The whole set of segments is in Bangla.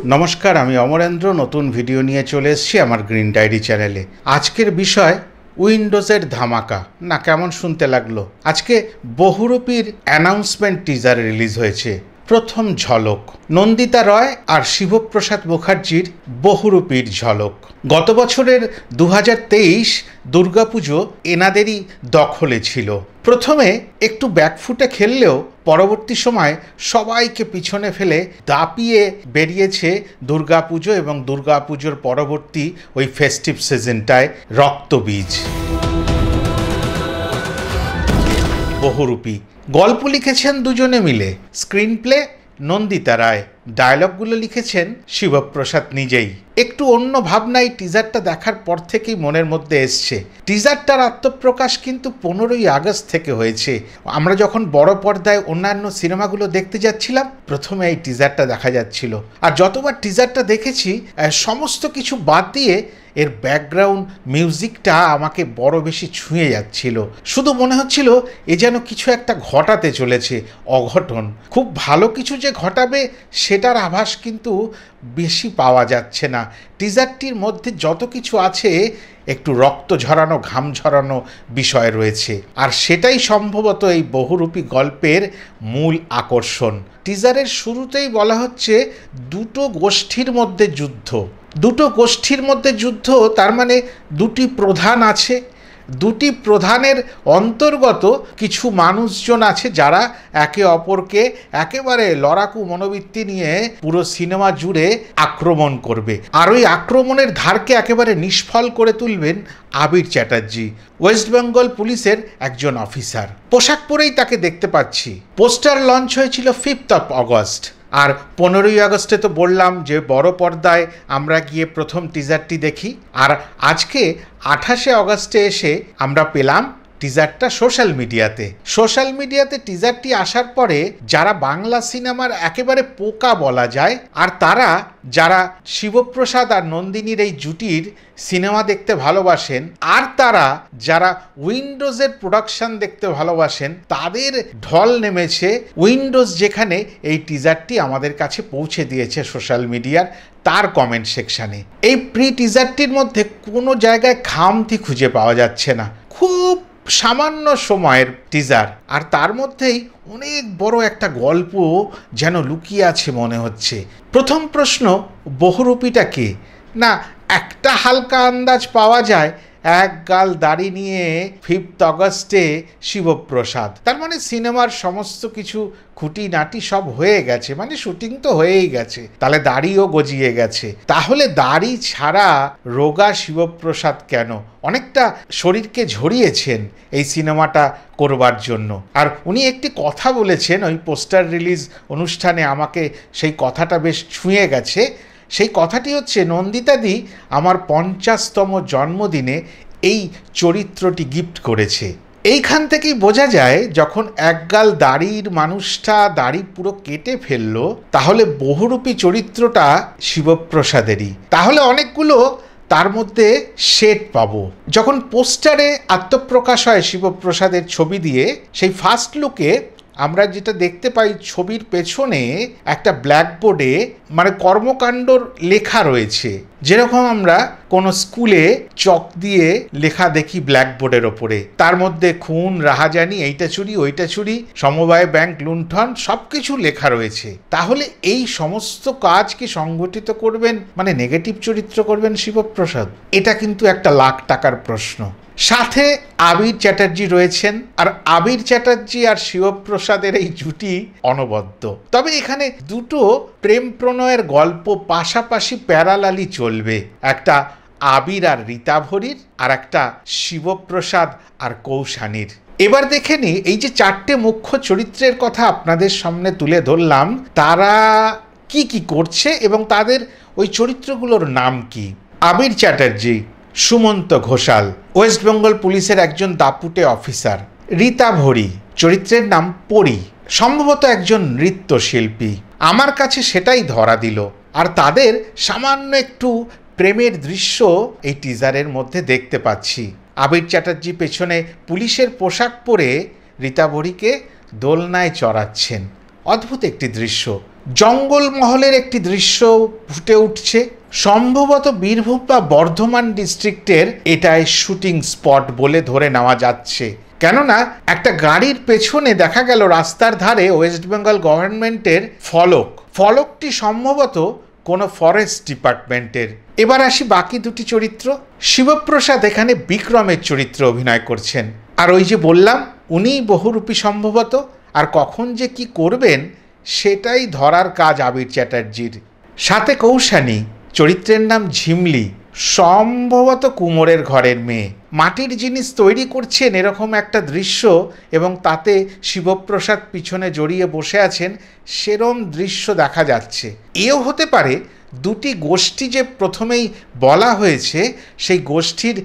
নমস্কার, আমি অমরেন্দ্র নতুন ভিডিও নিয়ে চলে এসেছি আমার গ্রিন ডায়েরি চ্যানেলে। আজকের বিষয় উইন্ডোজের ধামাকা। না, কেমন শুনতে লাগলো? আজকে বহুরূপীর অ্যানাউন্সমেন্ট টিজার রিলিজ হয়েছে। প্রথম ঝলক নন্দিতা রয় আর শিবপ্রসাদ মুখার্জির বহুরূপীর ঝলক। গত বছরের 2023 দুর্গাপুজো এনাদেরই দখলে ছিল। প্রথমে একটু ব্যাকফুটে খেললেও পরবর্তী সময় সবাইকে পিছনে ফেলে দাপিয়ে বেরিয়েছে দুর্গাপুজো এবং দুর্গাপুজোর পরবর্তী ওই ফেস্টিভ সিজনটায় রক্তবীজ। বহুরূপী গল্প লিখেছেন দুজনে মিলে, স্ক্রিন প্লে নন্দিতা রায়, ডায়লগগুলো লিখেছেন শিবপ্রসাদ নিজেই। একটু অন্য ভাবনায় টিজারটা দেখার পর থেকেই মনের মধ্যে এসছে। টিজারটার আত্মপ্রকাশ কিন্তু 15ই আগস্ট থেকে হয়েছে। আমরা যখন বড় পর্দায় অন্যান্য সিনেমাগুলো দেখতে যাচ্ছিলাম, প্রথমে এই টিজারটা দেখা যাচ্ছিল। আর যতবার টিজারটা দেখেছি, সমস্ত কিছু বাদ দিয়ে এর ব্যাকগ্রাউন্ড মিউজিকটা আমাকে বড় বেশি ছুঁয়ে যাচ্ছিল। শুধু মনে হচ্ছিল এ যেন কিছু একটা ঘটাতে চলেছে, অঘটন। খুব ভালো কিছু যে ঘটাবে সেটার আভাস কিন্তু বেশি পাওয়া যাচ্ছে না। টিজারটির মধ্যে যত কিছু আছে একটু রক্ত ঝরানো, ঘাম ঝরানো বিষয় রয়েছে, আর সেটাই সম্ভবত এই বহুরূপী গল্পের মূল আকর্ষণ। টিজারের শুরুতেই বলা হচ্ছে দুটো গোষ্ঠীর মধ্যে যুদ্ধ। দুটো গোষ্ঠীর মধ্যে যুদ্ধ, তার মানে দুটি প্রধান আছে। দুটি প্রধানের অন্তর্গত কিছু মানুষজন আছে যারা একে অপরকে একেবারে লড়াকু মনোবৃত্তি নিয়ে পুরো সিনেমা জুড়ে আক্রমণ করবে। আর ওই আক্রমণের ধারকে একেবারে নিষ্ফল করে তুলবেন আবির চ্যাটার্জি, ওয়েস্ট বেঙ্গল পুলিশের একজন অফিসার। পোশাক পরেই তাকে দেখতে পাচ্ছি। পোস্টার লঞ্চ হয়েছিল 5th of August, আর 15ই আগস্টে তো বললাম যে বড় পর্দায় আমরা গিয়ে প্রথম টিজারটি দেখি। আর আজকে 28শে আগস্টে এসে আমরা পেলাম টিজারটা সোশ্যাল মিডিয়াতে টিজারটি আসার পরে যারা বাংলা সিনেমার একেবারে পোকা বলা যায়, আর তারা যারা শিবপ্রসাদ আর নন্দিনীর এই জুটির সিনেমা দেখতে ভালোবাসেন, আর তারা যারা উইন্ডোজের প্রোডাকশন দেখতে ভালোবাসেন, তাদের ঢল নেমেছে উইন্ডোজ যেখানে এই টিজারটি আমাদের কাছে পৌঁছে দিয়েছে সোশ্যাল মিডিয়ার তার কমেন্ট সেকশানে। এই প্রি টিজারটির মধ্যে কোনো জায়গায় খামতি খুঁজে পাওয়া যাচ্ছে না। খুব সামান্য সময়ের টিজার, আর তার মধ্যেই অনেক বড় একটা গল্প যেন লুকিয়ে আছে মনে হচ্ছে। প্রথম প্রশ্ন, বহুরূপীটা কে? না, একটা হালকা আন্দাজ পাওয়া যায়, এক গাল দাড়ি নিয়ে 5th আগস্টে শিবপ্রসাদ। তার মানে সিনেমার সমস্ত কিছু খুঁটিনাটি সব হয়ে গেছে, মানে শুটিং তো হয়েই গেছে, তাহলে দাড়িও গজিয়ে গেছে। তাহলে দাড়ি ছাড়া রোগা শিবপ্রসাদ কেন? অনেকটা শরীরকে ঝরিয়েছেন এই সিনেমাটা করবার জন্য। আর উনি একটি কথা বলেছেন ওই পোস্টার রিলিজ অনুষ্ঠানে, আমাকে সেই কথাটা বেশ ছুঁয়ে গেছে। সেই কথাটি হচ্ছে, নন্দিতাদি আমার 50তম জন্মদিনে এই চরিত্রটি গিফট করেছে। এইখান থেকেই বোঝা যায় যখন একগাল দাড়ির মানুষটা দাড়ি পুরো কেটে ফেললো, তাহলে বহুরূপী চরিত্রটা শিবপ্রসাদেরই। তাহলে অনেকগুলো তার মধ্যে শেড পাবো। যখন পোস্টারে আত্মপ্রকাশ হয় শিবপ্রসাদের ছবি দিয়ে, সেই ফার্স্ট লুকে আমরা যেটা দেখতে পাই, ছবির পেছনে একটা ব্ল্যাকবোর্ডে মানে কর্মকাণ্ডর লেখা রয়েছে, যেরকম আমরা কোনো স্কুলে চক দিয়ে লেখা দেখি ব্ল্যাকবোর্ডের ওপরে। তার মধ্যে খুন, রাহাজানি, এইটা চুরি, ওইটা চুরি, সমবায় ব্যাংক লুণ্ঠন, সব কিছু লেখা রয়েছে। তাহলে এই সমস্ত কাজকে সংগঠিত করবেন, মানে নেগেটিভ চরিত্র করবেন শিবপ্রসাদ? এটা কিন্তু একটা লাখ টাকার প্রশ্ন। সাথে আবির চ্যাটার্জি রয়েছেন, আর আবির চ্যাটার্জি আর শিবপ্রসাদের এই জুটি অনবদ্য। তবে এখানে দুটো প্রেম প্রণয়ের গল্প পাশাপাশি প্যারালালি চলবে, একটা আবির আর রীতাভরির, আর একটা শিবপ্রসাদ আর কৌশানীর। এবার দেখে নি এই যে 4টে মুখ্য চরিত্রের কথা আপনাদের সামনে তুলে ধরলাম, তারা কি কি করছে এবং তাদের ওই চরিত্রগুলোর নাম কি। আবির চ্যাটার্জি সুমন্ত ঘোষাল, ওয়েস্ট বেঙ্গল পুলিশের একজন দাপুটে অফিসার। রীতাভরি চরিত্রের নাম পরি, সম্ভবত একজন নৃত্যশিল্পী। আমার কাছে সেটাই ধরা দিল। আর তাদের সামান্য একটু প্রেমের দৃশ্য এই টিজারের মধ্যে দেখতে পাচ্ছি। আবির চ্যাটার্জি পেছনে পুলিশের পোশাক পরে রীতাভরিকে দোলনায় চড়াচ্ছেন। অদ্ভুত একটি দৃশ্য। জঙ্গলমহলের একটি দৃশ্য ফুটে উঠছে। সম্ভবত বীরভূম বা বর্ধমান ডিস্ট্রিক্টের এটাই শুটিং স্পট বলে ধরে নেওয়া যাচ্ছে। কেননা একটা গাড়ির পেছনে দেখা গেল রাস্তার ধারে ওয়েস্ট বেঙ্গল গভর্নমেন্টের ফলকটি সম্ভবত কোনো ফরেস্ট ডিপার্টমেন্টের। এবার আসি বাকি দুটি চরিত্র। শিবপ্রসাদ এখানে বিক্রমের চরিত্রে অভিনয় করছেন, আর ওই যে বললাম উনিই বহুরূপী সম্ভবত, আর কখন যে কি করবেন সেটাই ধরার কাজ আবির চ্যাটার্জির। সাথে কৌশানী, চরিত্রের নাম ঝিমলি, সম্ভবত কুমোরের ঘরের মেয়ে। মাটির জিনিস তৈরি করছেন এরকম একটা দৃশ্য, এবং তাতে শিবপ্রসাদ পিছনে জড়িয়ে বসে আছেন সেরম দৃশ্য দেখা যাচ্ছে। এও হতে পারে দুটি গোষ্ঠী যে প্রথমেই বলা হয়েছে সেই গোষ্ঠীর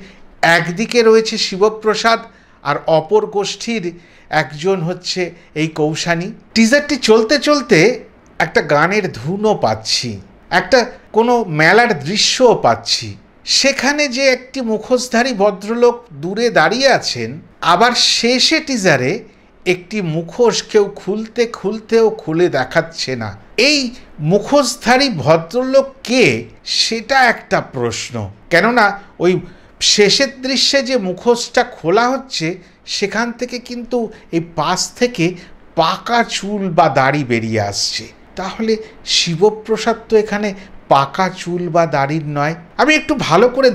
একদিকে রয়েছে শিবপ্রসাদ আর অপর গোষ্ঠীর একজন হচ্ছে এই কৌশানী। টিজারটি চলতে চলতে একটা গানের ধুনও পাচ্ছি, একটা কোনো মেলার দৃশ্যও পাচ্ছি। সেখানে যে একটি মুখোশধারী ভদ্রলোক দূরে দাঁড়িয়ে আছেন, আবার শেষে টিজারে একটি মুখোশ কেউ খুলতেও খুলে দেখাচ্ছে না। এই মুখোশধারী ভদ্রলোক কে সেটা একটা প্রশ্ন। কেননা ওই শেষের দৃশ্যে যে মুখোশটা খোলা হচ্ছে সেখান থেকে কিন্তু এই পাশ থেকে পাকা চুল বা দাড়ি বেরিয়ে আসছে। তাহলে শিবপ্রসাদ তো এখানে পাকা চুল বা দাড়ির নয়। আমি একটু ভালো করে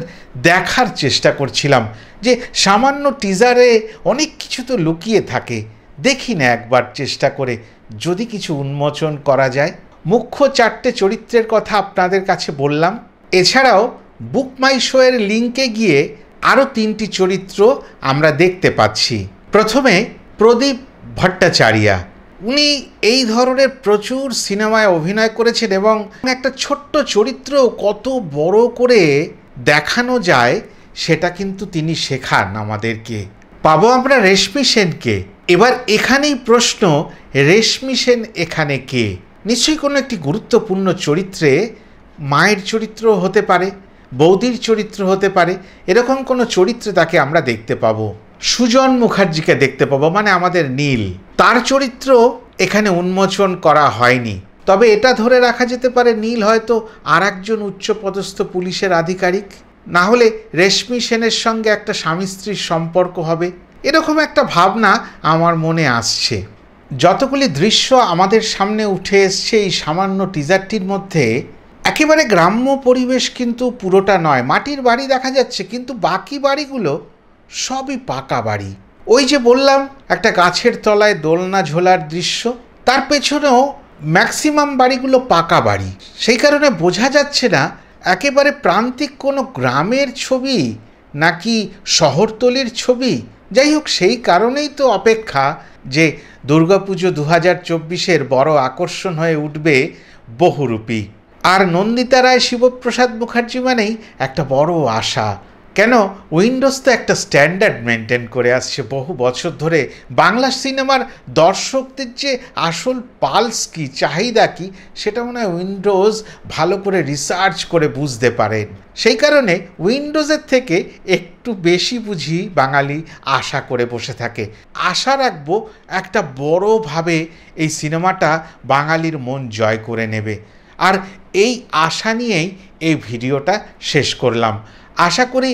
দেখার চেষ্টা করছিলাম যে সামান্য টিজারে অনেক কিছু তো লুকিয়ে থাকে। দেখি না একবার চেষ্টা করে যদি কিছু উন্মোচন করা যায়। মুখ্য 4টে চরিত্রের কথা আপনাদের কাছে বললাম। এছাড়াও বুক মাই শো এর লিঙ্কে গিয়ে আরও 3টি চরিত্র আমরা দেখতে পাচ্ছি। প্রথমে প্রদীপ ভট্টাচার্য, উনি এই ধরনের প্রচুর সিনেমায় অভিনয় করেছেন এবং একটা ছোট্ট চরিত্র কত বড় করে দেখানো যায় সেটা কিন্তু তিনি শেখান আমাদেরকে। পাবো আমরা রেশমি সেনকে। এবার এখানেই প্রশ্ন, রেশমি সেন এখানে কে? নিশ্চয়ই কোনো একটি গুরুত্বপূর্ণ চরিত্রে, মায়ের চরিত্র হতে পারে, বৌদির চরিত্র হতে পারে, এরকম কোনো চরিত্রে তাকে আমরা দেখতে পাবো। সুজন মুখার্জিকে দেখতে পাবো, মানে আমাদের নীল, তার চরিত্র এখানে উন্মোচন করা হয়নি। তবে এটা ধরে রাখা যেতে পারে নীল হয়তো আর একজন উচ্চপদস্থ পুলিশের আধিকারিক, না হলে রেশমি সেনের সঙ্গে একটা স্বামী স্ত্রীর সম্পর্ক হবে, এরকম একটা ভাবনা আমার মনে আসছে। যতগুলি দৃশ্য আমাদের সামনে উঠে এসছে এই সামান্য টিজারটির মধ্যে, একেবারে গ্রাম্য পরিবেশ কিন্তু পুরোটা নয়। মাটির বাড়ি দেখা যাচ্ছে, কিন্তু বাকি বাড়িগুলো সবই পাকা বাড়ি। ওই যে বললাম একটা গাছের তলায় দোলনা ঝোলার দৃশ্য, তার পেছনেও ম্যাক্সিমাম বাড়িগুলো পাকা বাড়ি। সেই কারণে বোঝা যাচ্ছে না একেবারে প্রান্তিক কোনো গ্রামের ছবি নাকি শহরতলির ছবি। যাই হোক, সেই কারণেই তো অপেক্ষা যে দুর্গাপুজো 2024-এর বড় আকর্ষণ হয়ে উঠবে বহুরূপী। আর নন্দিতা রায় শিবপ্রসাদ মুখার্জি মানেই একটা বড় আশা। কেন, উইন্ডোজ তো একটা স্ট্যান্ডার্ড মেনটেন করে আসছে বহু বছর ধরে। বাংলা সিনেমার দর্শকদের যে আসল পালস কি, চাহিদা কি, সেটা মনে হয় উইন্ডোজ ভালো করে রিসার্চ করে বুঝতে পারেন। সেই কারণে উইন্ডোজের থেকে একটু বেশি বুঝি বাঙালি আশা করে বসে থাকে। আশা রাখবো একটা বড়োভাবে এই সিনেমাটা বাঙালির মন জয় করে নেবে। আর এই আশা নিয়েই এই ভিডিওটা শেষ করলাম। আশা করি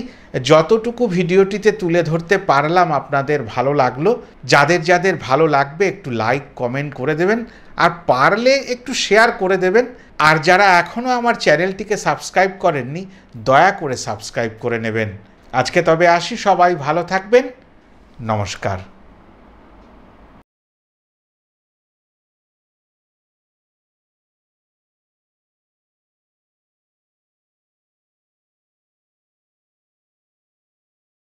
যতটুকু ভিডিওটিতে তুলে ধরতে পারলাম আপনাদের ভালো লাগলো। যাদের যাদের ভালো লাগবে একটু লাইক কমেন্ট করে দেবেন, আর পারলে একটু শেয়ার করে দেবেন। আর যারা এখনও আমার চ্যানেলটিকে সাবস্ক্রাইব করেননি দয়া করে সাবস্ক্রাইব করে নেবেন। আজকে তবে আসি, সবাই ভালো থাকবেন, নমস্কার।